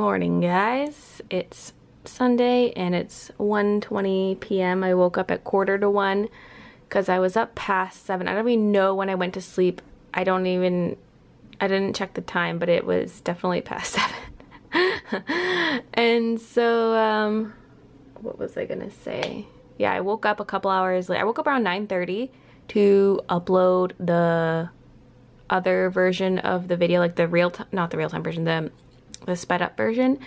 morning, guys. It's Sunday and it's 1:20 p.m. I woke up at 1:45 because I was up past 7. I don't even know when I went to sleep. I didn't check the time, but it was definitely past 7. And so, what was I gonna say? Yeah, I woke up a couple hours late. I woke up around 9:30 to upload the other version of the video, like the not the real-time version, the sped up version.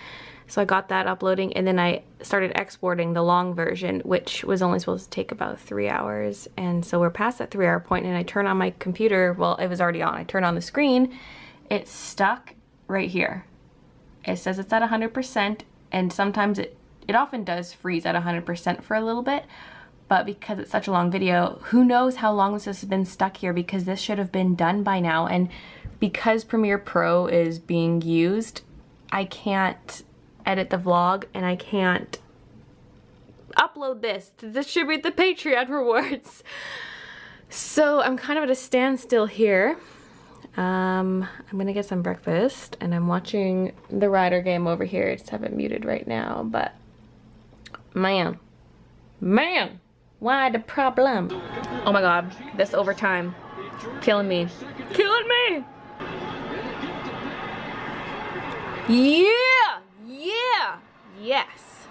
So I got that uploading, and then I started exporting the long version, which was only supposed to take about 3 hours. And so we're past that 3-hour point, and I turn on my computer. Well, it was already on. I turn on the screen. It's stuck right here. It says it's at 100%, and sometimes it often does freeze at 100% for a little bit. But because it's such a long video, who knows how long this has been stuck here, because this should have been done by now. And because Premiere Pro is being used, I can't edit the vlog and I can't upload this to distribute the Patreon rewards. So I'm kind of at a standstill here. I'm gonna get some breakfast and I'm watching the Rider game over here. I just have it muted right now, but man, why the problem? Oh my god, this overtime, killing me. Yeah, yes.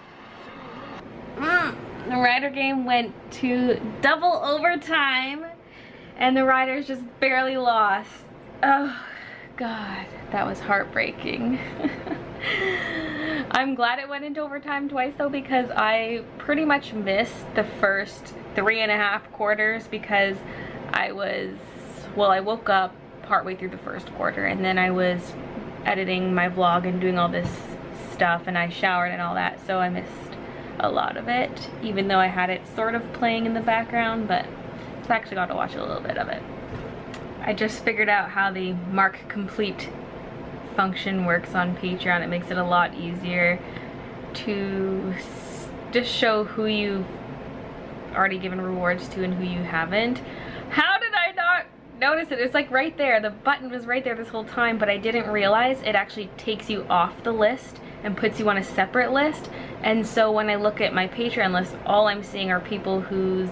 The Rider game went to double overtime and the Riders just barely lost. Oh god, that was heartbreaking. I'm glad it went into overtime twice though, because I pretty much missed the first 3.5 quarters because I woke up partway through the first quarter and then I was editing my vlog and doing all this stuff and I showered and all that, so I missed a lot of it, even though I had it sort of playing in the background, but I actually got to watch a little bit of it. I just figured out how the mark complete function works on Patreon. It makes it a lot easier to just show who you've already given rewards to and who you haven't. How did I not notice it? It's like right there. The button was right there this whole time, but I didn't realize it actually takes you off the list and puts you on a separate list. And so when I look at my Patreon list, all I'm seeing are people whose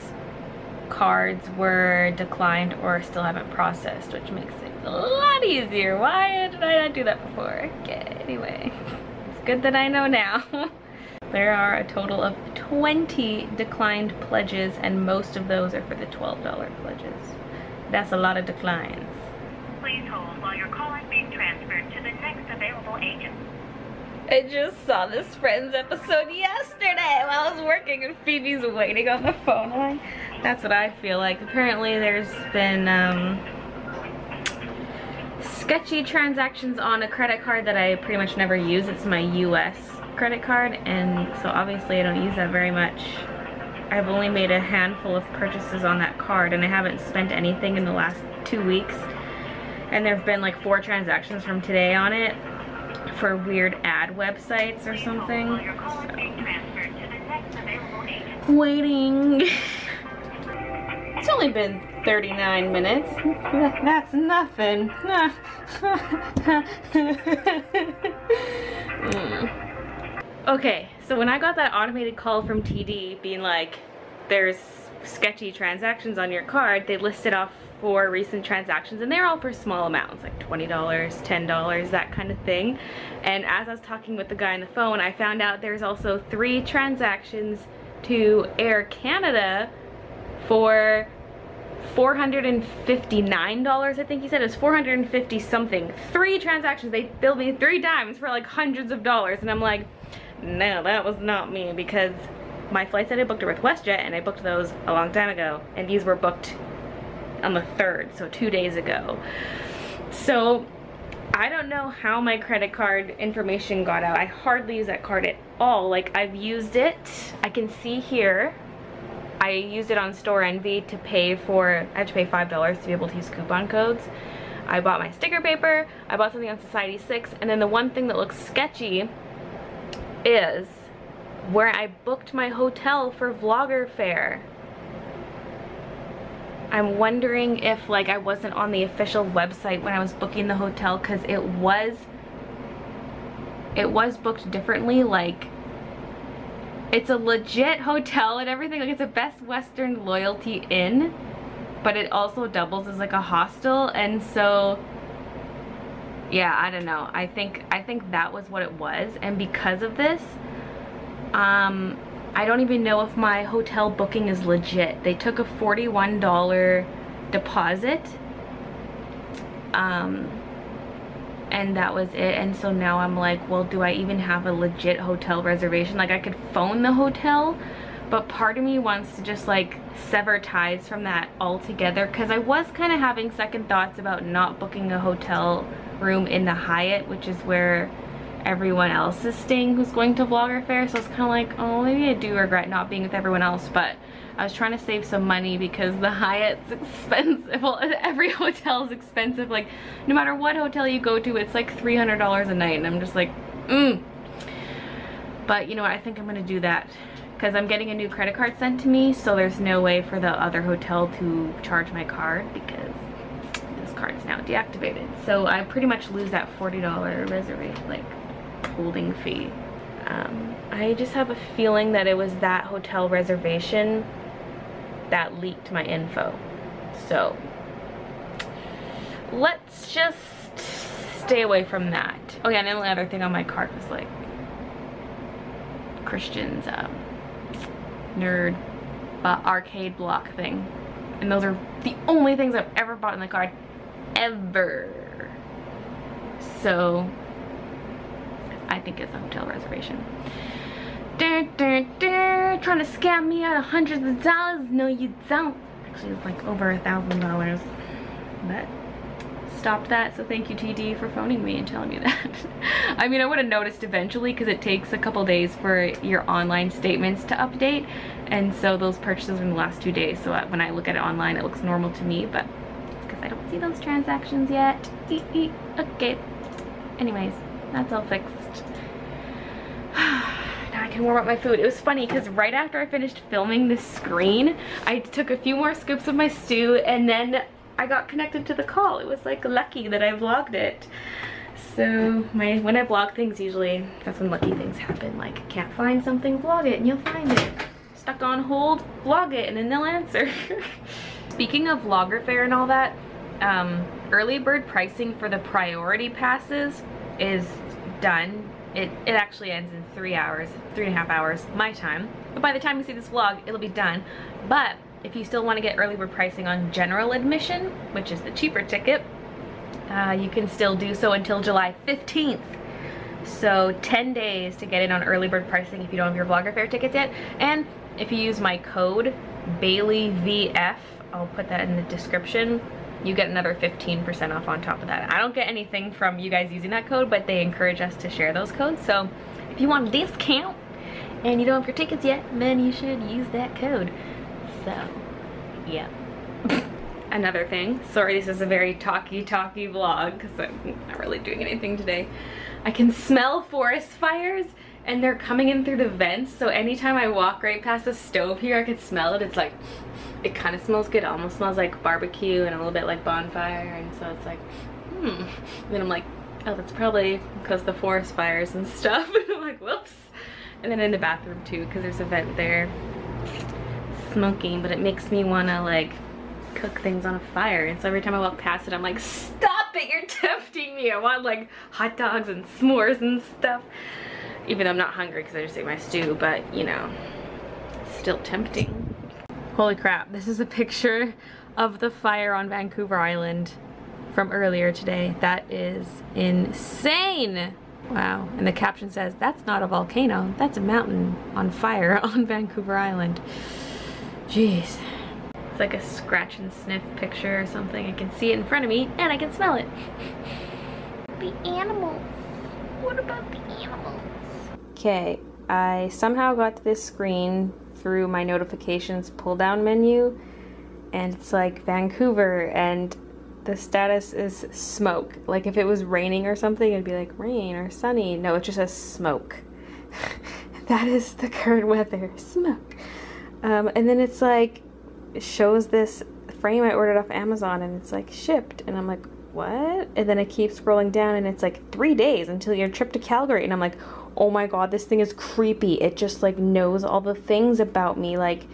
cards were declined or still haven't processed, which makes it a lot easier. Why did I not do that before? Okay, anyway, it's good that I know now. There are a total of 20 declined pledges, and most of those are for the $12 pledges. That's a lot of declines. Please hold while your call is being transferred to the next available agent. I just saw this Friends episode yesterday while I was working and Phoebe's waiting on the phone line. That's what I feel like. Apparently there's been sketchy transactions on a credit card that I pretty much never use. It's my US credit card, and so obviously I don't use that very much. I've only made a handful of purchases on that card and I haven't spent anything in the last 2 weeks. And there have been like 4 transactions from today on it for weird ad websites or something. So, waiting. It's only been 39 minutes. That's nothing. Okay, so when I got that automated call from TD being like, there's sketchy transactions on your card, they listed off 4 recent transactions, and they're all for small amounts, like $20, $10, that kind of thing. And as I was talking with the guy on the phone, I found out there's also 3 transactions to Air Canada for $459, I think he said. It was 450 something. 3 transactions. They billed me 3 times for like hundreds of dollars, and I'm like, no, that was not me, because my flights that I booked are with WestJet, and I booked those a long time ago, and these were booked on the 3rd, so 2 days ago. So I don't know how my credit card information got out. I hardly use that card at all. Like, I've used it, I can see here, I used it on Store Envy to pay for, I had to pay $5 to be able to use coupon codes. I bought my sticker paper, I bought something on Society 6, and then the one thing that looks sketchy is where I booked my hotel for Vlogger Fair. I'm wondering if like I wasn't on the official website when I was booking the hotel, because it was it was booked differently. Like, it's a legit hotel and everything. Like, it's a Best Western Loyalty Inn, but it also doubles as like a hostel. And so, yeah, I don't know. I think that was what it was. And because of this, I don't even know if my hotel booking is legit. They took a $41 deposit, and that was it. And so now I'm like, well, do I even have a legit hotel reservation? Like, I could phone the hotel, but part of me wants to just like sever ties from that altogether, because I was kind of having second thoughts about not booking a hotel room in the Hyatt, which is where everyone else is staying who's going to Vlogger Fair. So it's kind of like, oh, maybe I do regret not being with everyone else. But I was trying to save some money because the Hyatt's expensive. Well, every hotel is expensive. Like, no matter what hotel you go to, it's like $300 a night, and I'm just like, But you know what, I think I'm gonna do that because I'm getting a new credit card sent to me, so there's no way for the other hotel to charge my card because this card's now deactivated. So I pretty much lose that $40 reservation, like, holding fee. I just have a feeling that it was that hotel reservation that leaked my info. So let's just stay away from that. Oh yeah, and the only other thing on my card was like Christian's nerd arcade block thing. And those are the only things I've ever bought in the card. Ever. So I think it's a hotel reservation. Trying to scam me out of hundreds of dollars. No, you don't. Actually, it's like over $1,000. But stopped that, so thank you, TD, for phoning me and telling me that. I mean, I would have noticed eventually because it takes a couple days for your online statements to update, and so those purchases were in the last 2 days, so when I look at it online it looks normal to me, but it's because I don't see those transactions yet. Okay, anyways, that's all fixed. Now I can warm up my food. It was funny because right after I finished filming this screen, I took a few more scoops of my stew and then I got connected to the call. It was like lucky that I vlogged it. So when I vlog things, usually that's when lucky things happen. Like, can't find something, vlog it and you'll find it. Stuck on hold, vlog it and then they'll answer. Speaking of Vlogger Fair and all that, early bird pricing for the priority passes is done. It actually ends in 3.5 hours my time. But by the time you see this vlog, it'll be done. But if you still want to get early bird pricing on general admission, which is the cheaper ticket, you can still do so until July 15th. So 10 days to get in on early bird pricing if you don't have your Vlogger Fair tickets yet. And if you use my code BayleeVF, I'll put that in the description, you get another 15% off on top of that. I don't get anything from you guys using that code, but they encourage us to share those codes. So if you want a discount and you don't have your tickets yet, then you should use that code. So yeah. Another thing, sorry this is a very talky vlog because I'm not really doing anything today. I can smell forest fires and they're coming in through the vents, so anytime I walk right past the stove here I can smell it. It's like, it kind of smells good. It almost smells like barbecue and a little bit like bonfire, and so it's like, And then I'm like, oh, that's probably because the forest fires and stuff. And I'm like, whoops. And then in the bathroom too, because there's a vent there. Smoking, but it makes me want to like cook things on a fire, and so every time I walk past it I'm like, stop it, you're tempting me. I want like hot dogs and s'mores and stuff, even though I'm not hungry because I just ate my stew, but you know, it's still tempting. Holy crap, this is a picture of the fire on Vancouver Island from earlier today. That is insane. Wow. And the caption says, that's not a volcano, that's a mountain on fire on Vancouver Island. Jeez. It's like a scratch and sniff picture or something. I can see it in front of me and I can smell it. The animals. What about the animals? Okay, I somehow got to this screen through my notifications pull down menu, and it's like Vancouver and the status is smoke. Like if it was raining or something, it'd be like rain or sunny. No, it just says smoke. That is the current weather, smoke. And then it's like, it shows this frame I ordered off Amazon and it's like shipped, and I'm like, what? And then I keep scrolling down and it's like 3 days until your trip to Calgary. And I'm like, oh my God, this thing is creepy. It just like knows all the things about me. Like,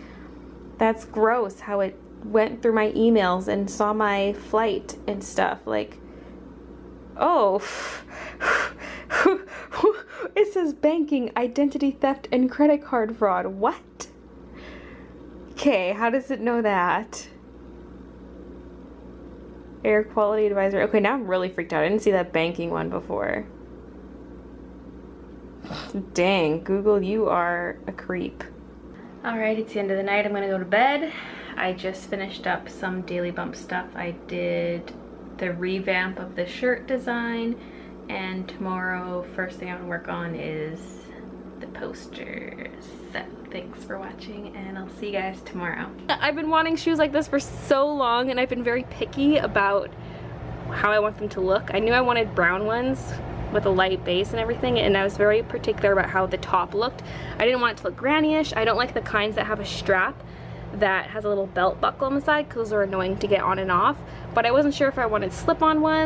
that's gross how it went through my emails and saw my flight and stuff. Like, oh, it says banking, identity theft, and credit card fraud. What? Okay, how does it know that? Air quality advisor. Okay, now I'm really freaked out. I didn't see that banking one before. Dang, Google, you are a creep. Alright, it's the end of the night. I'm gonna go to bed. I just finished up some Daily Bump stuff. I did the revamp of the shirt design, and tomorrow, first thing I'm gonna work on is the posters. So thanks for watching, and I'll see you guys tomorrow. I've been wanting shoes like this for so long, and I've been very picky about how I want them to look. I knew I wanted brown ones with a light base and everything, and I was very particular about how the top looked. I didn't want it to look granny-ish. I don't like the kinds that have a strap that has a little belt buckle on the side because those are annoying to get on and off, but I wasn't sure if I wanted slip-on ones